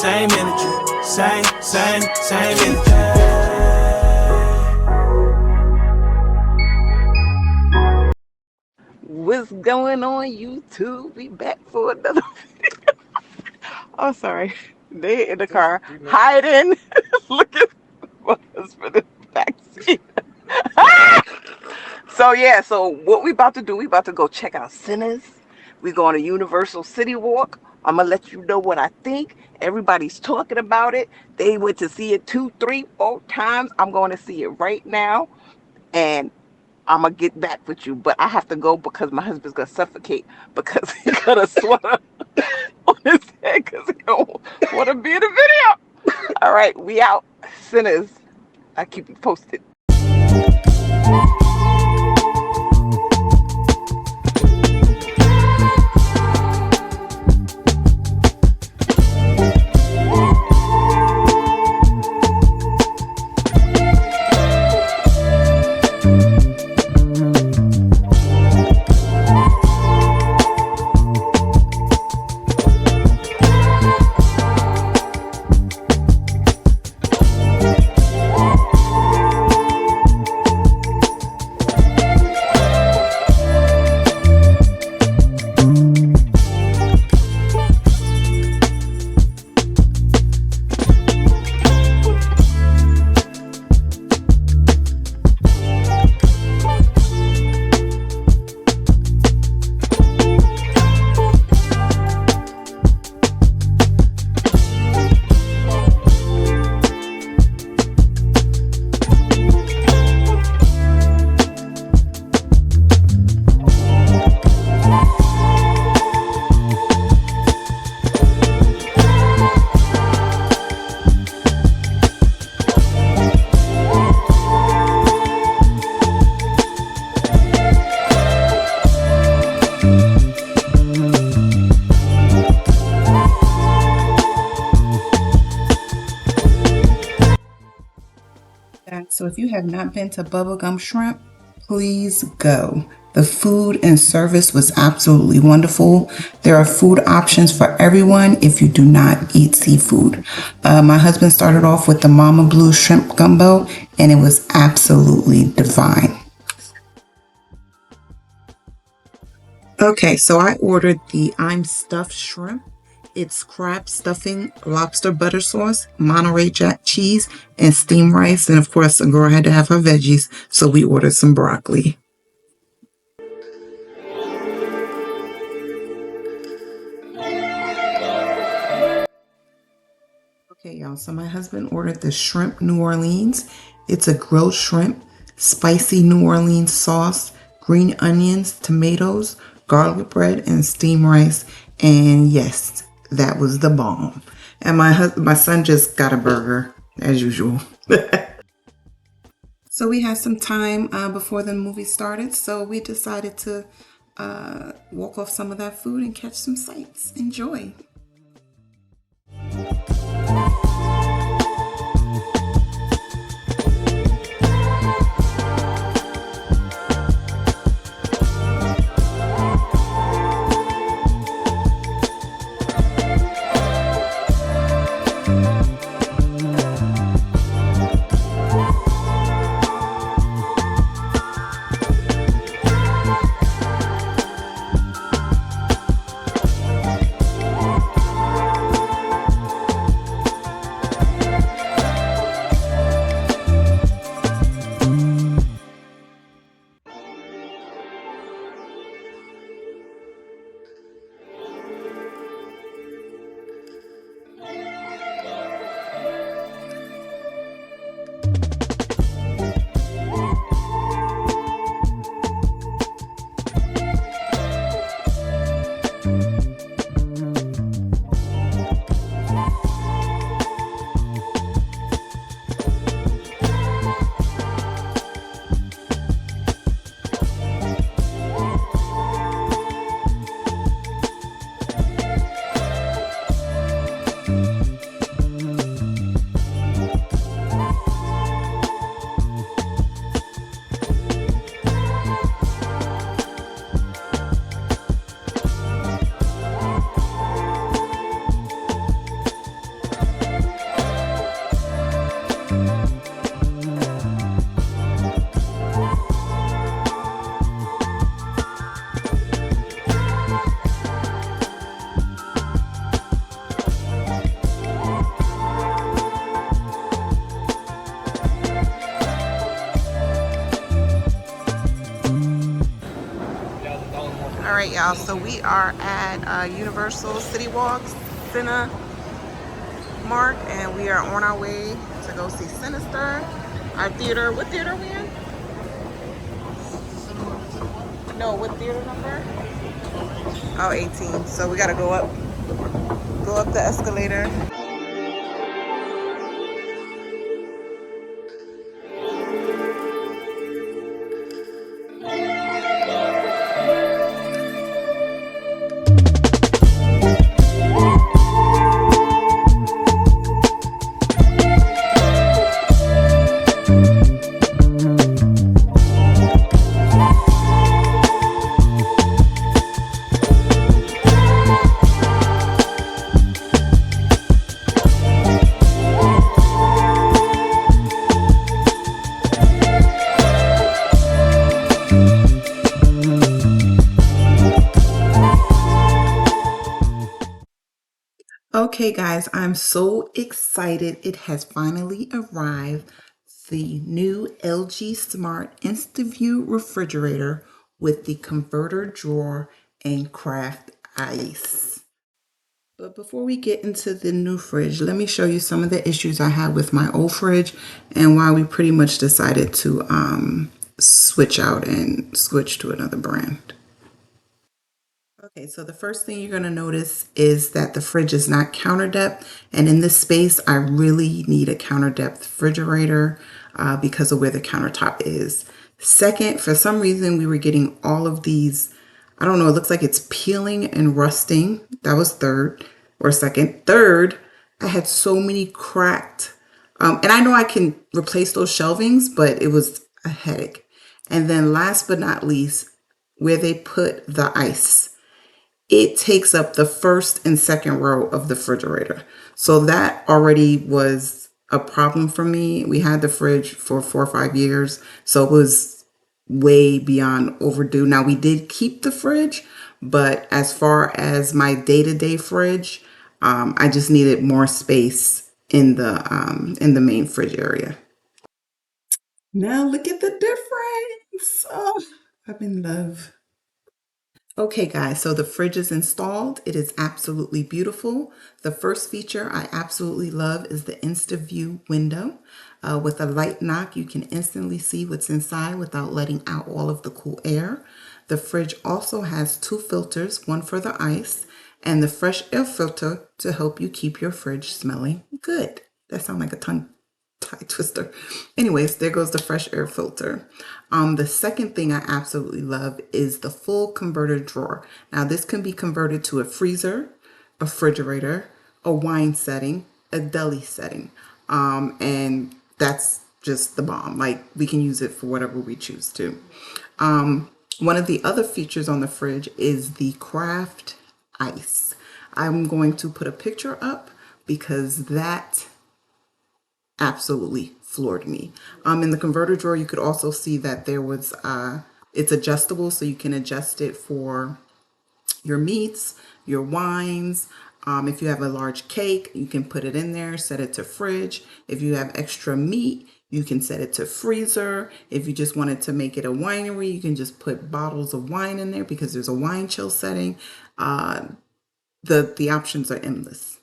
same energy, same energy. What's going on, YouTube? We back for another video. Oh, sorry. They in the car hiding, looking for us for the backseat. So what we about to do? We about to go check out Sinners. We go on a Universal City Walk. I'm gonna let you know what I think. Everybody's talking about it. They went to see it 2, 3, 4 times. I'm going to see it right now, and I'm gonna get back with you, but I have to go because my husband's gonna suffocate because he got a sweater on his head because he don't want to be in the video. All right, we out. Sinners. I keep you posted. So if you have not been to Bubblegum Shrimp, please go. The food and service was absolutely wonderful. There are food options for everyone if you do not eat seafood. My husband started off with the Mama Blue Shrimp Gumbo, and it was absolutely divine. Okay, so I ordered the I'm Stuffed Shrimp. It's crab stuffing, lobster butter sauce, Monterey Jack cheese, and steamed rice. And of course, a girl had to have her veggies, so we ordered some broccoli. Okay, y'all, so my husband ordered the shrimp New Orleans. It's a grilled shrimp, spicy New Orleans sauce, green onions, tomatoes, garlic bread, and steamed rice. And yes, that was the bomb. And my son just got a burger, as usual. So we had some time before the movie started, so we decided to walk off some of that food and catch some sights. Enjoy. y'all. So we are at Universal City Walks Cinema Mark, and we are on our way to go see Sinister. Our theater. What theater are we in? No, what theater number? Oh, 18. So we gotta go up the escalator. Okay, guys, I'm so excited. It has finally arrived. The new LG Smart Instaview Refrigerator with the converter drawer and craft ice. But before we get into the new fridge, let me show you some of the issues I had with my old fridge and why we pretty much decided to switch out and switch to another brand. Okay, so the first thing you're going to notice is that the fridge is not counter depth. And in this space, I really need a counter depth refrigerator because of where the countertop is. Second, for some reason, we were getting all of these, I don't know, it looks like it's peeling and rusting. That was third or second. Third, I had so many cracked, and I know I can replace those shelvings, but it was a headache. And then last but not least, where they put the ice, it takes up the first and second row of the refrigerator. So that already was a problem for me. We had the fridge for 4 or 5 years, so it was way beyond overdue. Now we did keep the fridge, but as far as my day-to-day fridge, I just needed more space in the main fridge area. Now look at the difference. Oh, I'm in love. Okay, guys, so the fridge is installed. It is absolutely beautiful. The first feature I absolutely love is the Instaview window. With a light knock, you can instantly see what's inside without letting out all of the cool air. The fridge also has 2 filters, one for the ice and the fresh air filter to help you keep your fridge smelling good. That sounds like a tongue tie twister. Anyways, there goes the fresh air filter. The second thing I absolutely love is the full converter drawer. Now this can be converted to a freezer, a refrigerator, a wine setting, a deli setting. And that's just the bomb. Like, we can use it for whatever we choose to. One of the other features on the fridge is the craft ice. I'm going to put a picture up because that absolutely floored me. In the converter drawer, you could also see that there was, it's adjustable, so you can adjust it for your meats, your wines. If you have a large cake, you can put it in there, set it to fridge. If you have extra meat, you can set it to freezer. If you just wanted to make it a winery, you can just put bottles of wine in there because there's a wine chill setting. The options are endless.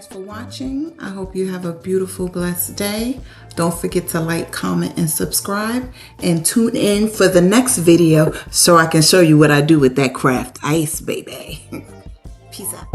For watching. I hope you have a beautiful, blessed day. Don't forget to like, comment, and subscribe, and tune in for the next video so I can show you what I do with that craft ice, baby. Peace out.